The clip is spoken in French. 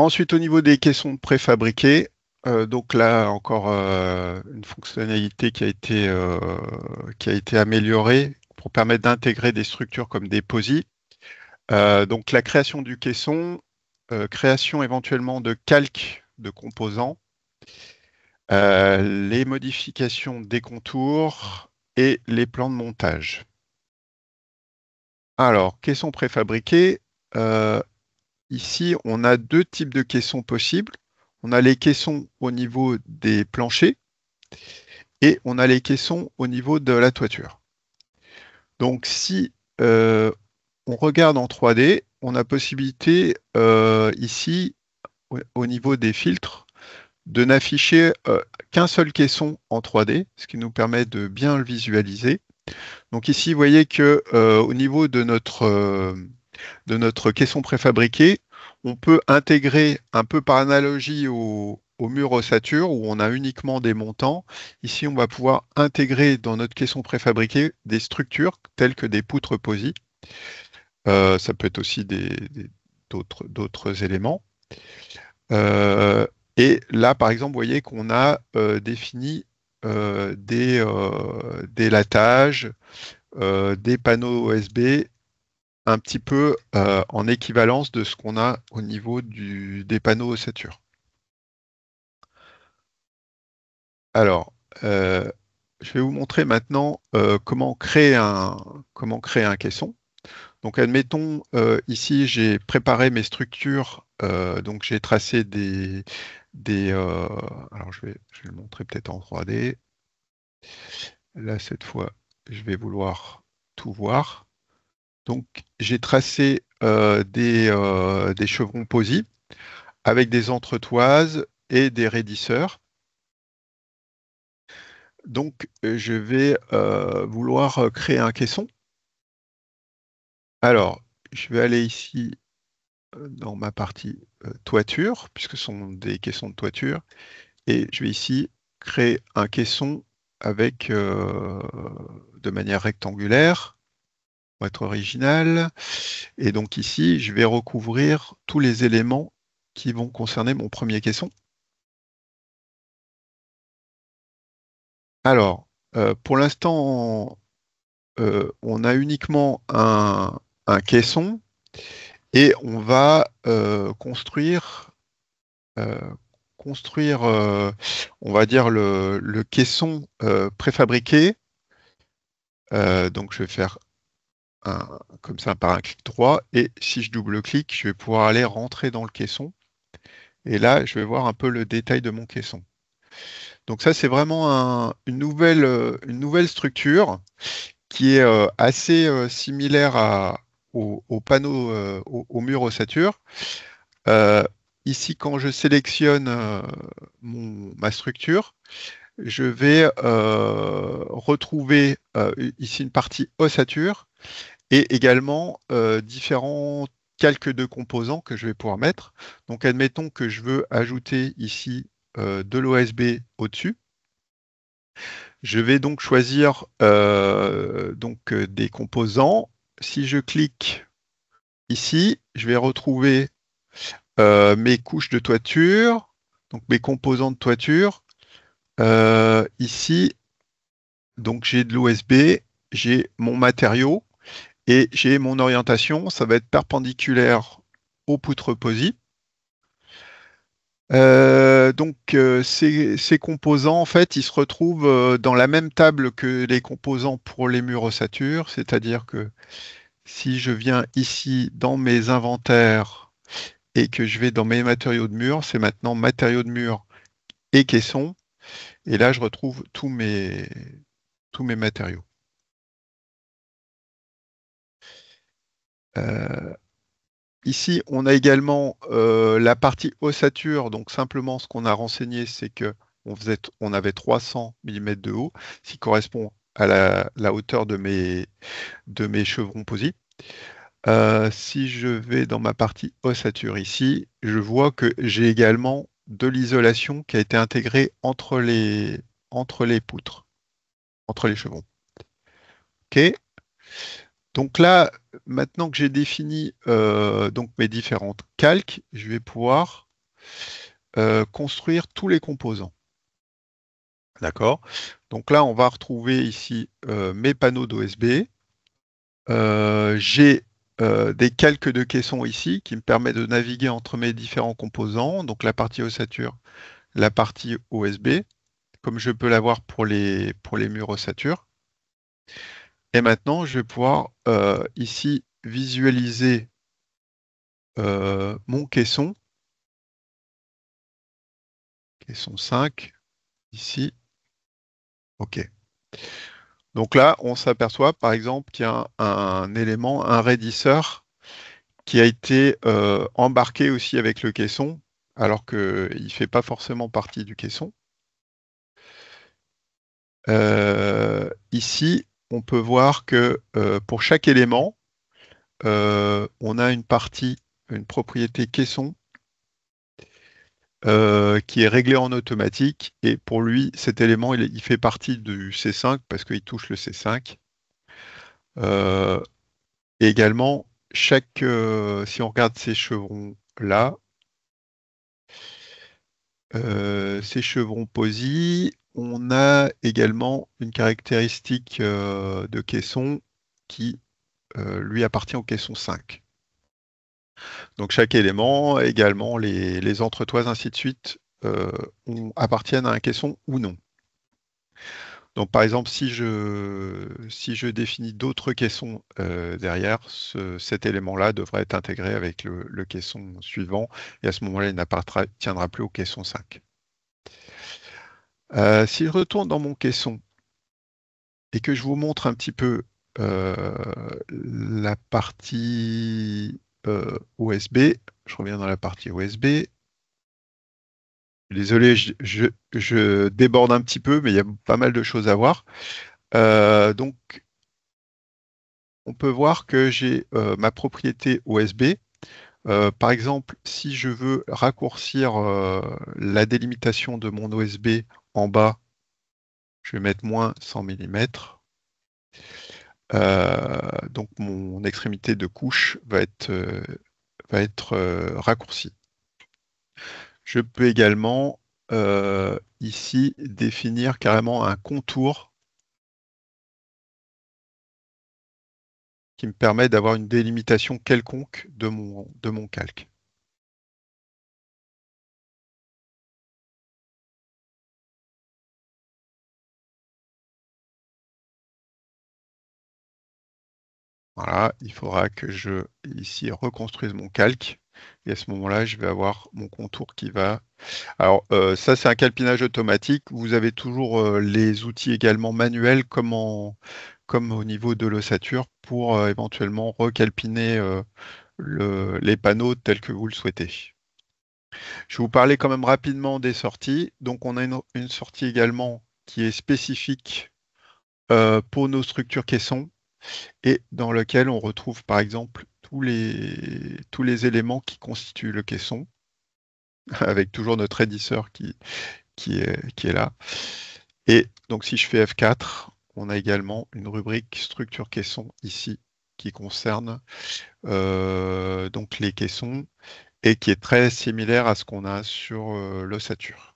Ensuite, au niveau des caissons préfabriqués, donc là encore une fonctionnalité qui a été améliorée pour permettre d'intégrer des structures comme des POSI. Donc la création du caisson, création éventuellement de calques de composants, les modifications des contours et les plans de montage. Alors, caissons préfabriqués, euh, ici on a deux types de caissons possibles. On a les caissons au niveau des planchers et on a les caissons au niveau de la toiture. Donc si on regarde en 3D, on a possibilité ici au niveau des filtres de n'afficher qu'un seul caisson en 3D, ce qui nous permet de bien le visualiser. Donc ici, vous voyez que au niveau de notre caisson préfabriqué, on peut intégrer un peu par analogie au mur ossature où on a uniquement des montants. Ici, on va pouvoir intégrer dans notre caisson préfabriqué des structures telles que des poutres POSI. Ça peut être aussi d'autres éléments. Euh, et là, par exemple, vous voyez qu'on a défini des lattages, des panneaux OSB un petit peu en équivalence de ce qu'on a au niveau des panneaux ossature. Alors, je vais vous montrer maintenant comment créer un caisson. Donc, admettons, ici, j'ai préparé mes structures. Donc, j'ai tracé alors, je vais le montrer peut-être en 3D. Là, cette fois, je vais vouloir tout voir. Donc, j'ai tracé des chevrons POSI avec des entretoises et des raidisseurs. Donc, je vais vouloir créer un caisson. Alors, je vais aller ici dans ma partie toiture, puisque ce sont des caissons de toiture, et je vais ici créer un caisson avec de manière rectangulaire, pour être original. Et donc ici, je vais recouvrir tous les éléments qui vont concerner mon premier caisson. Alors, pour l'instant, on a uniquement un caisson et on va euh, construire on va dire, le caisson préfabriqué. Donc, je vais faire comme ça par un clic droit et si je double-clique, je vais pouvoir aller rentrer dans le caisson. Et là, je vais voir un peu le détail de mon caisson. Donc ça, c'est vraiment une nouvelle structure qui est assez similaire au panneau, au mur ossature. Euh, Ici, quand je sélectionne ma structure, je vais retrouver ici une partie ossature et également différents calques de composants que je vais pouvoir mettre. Donc, admettons que je veux ajouter ici de l'OSB au-dessus. Je vais donc choisir des composants. Si je clique ici, je vais retrouver mes couches de toiture, donc mes composants de toiture. Ici, donc j'ai de l'OSB, j'ai mon matériau et j'ai mon orientation. Ça va être perpendiculaire aux poutres POSI. Ces composants, en fait, ils se retrouvent dans la même table que les composants pour les murs ossature, c'est-à-dire que si je viens ici dans mes inventaires et que je vais dans mes matériaux de mur, c'est maintenant matériaux de mur et caisson, et là je retrouve tous mes matériaux. Euh, Ici, on a également la partie ossature. Donc simplement, ce qu'on a renseigné, c'est que on avait 300 mm de haut, ce qui correspond à la hauteur de mes chevrons POSI. Si je vais dans ma partie ossature ici, je vois que j'ai également de l'isolation qui a été intégrée entre les poutres, entre les chevrons. OK. Donc là, maintenant que j'ai défini donc mes différentes calques, je vais pouvoir construire tous les composants. D'accord? Donc là, on va retrouver ici mes panneaux d'OSB. J'ai des calques de caissons ici qui me permettent de naviguer entre mes différents composants, donc la partie ossature, la partie OSB, comme je peux l'avoir pour les murs ossature. Et maintenant, je vais pouvoir ici visualiser mon caisson 5, ici. OK. Donc là, on s'aperçoit par exemple qu'il y a un élément, un raidisseur, qui a été embarqué aussi avec le caisson, alors qu'il ne fait pas forcément partie du caisson. Ici, on peut voir que pour chaque élément, on a une partie, une propriété caisson qui est réglée en automatique. Et pour lui, cet élément, il fait partie du C5 parce qu'il touche le C5. Et également, si on regarde ces chevrons-là, ces chevrons POSI, on a également une caractéristique de caisson qui lui appartient au caisson 5. Donc chaque élément, également les entretoises, ainsi de suite, appartiennent à un caisson ou non. Donc par exemple, si je définis d'autres caissons derrière, cet élément-là devrait être intégré avec le caisson suivant, et à ce moment-là, il n'appartiendra plus au caisson 5. Si je retourne dans mon caisson et que je vous montre un petit peu la partie OSB, je reviens dans la partie OSB. Désolé, je déborde un petit peu, mais il y a pas mal de choses à voir. Donc, on peut voir que j'ai ma propriété OSB. Par exemple, si je veux raccourcir la délimitation de mon OSB en bas, je vais mettre moins 100 mm. Donc mon extrémité de couche va être raccourcie. Je peux également ici définir carrément un contour qui me permet d'avoir une délimitation quelconque de mon calque. Voilà, il faudra que je ici reconstruise mon calque. Et à ce moment-là, je vais avoir mon contour qui va. Alors, ça, c'est un calpinage automatique. Vous avez toujours les outils également manuels comme au niveau de l'ossature pour éventuellement recalpiner les panneaux tels que vous le souhaitez. Je vais vous parler quand même rapidement des sorties. Donc, on a une sortie également qui est spécifique pour nos structures caissons et dans lequel on retrouve par exemple tous les éléments qui constituent le caisson, avec toujours notre raidisseur qui est là. Et donc si je fais F4, on a également une rubrique structure caisson ici qui concerne donc les caissons et qui est très similaire à ce qu'on a sur l'ossature.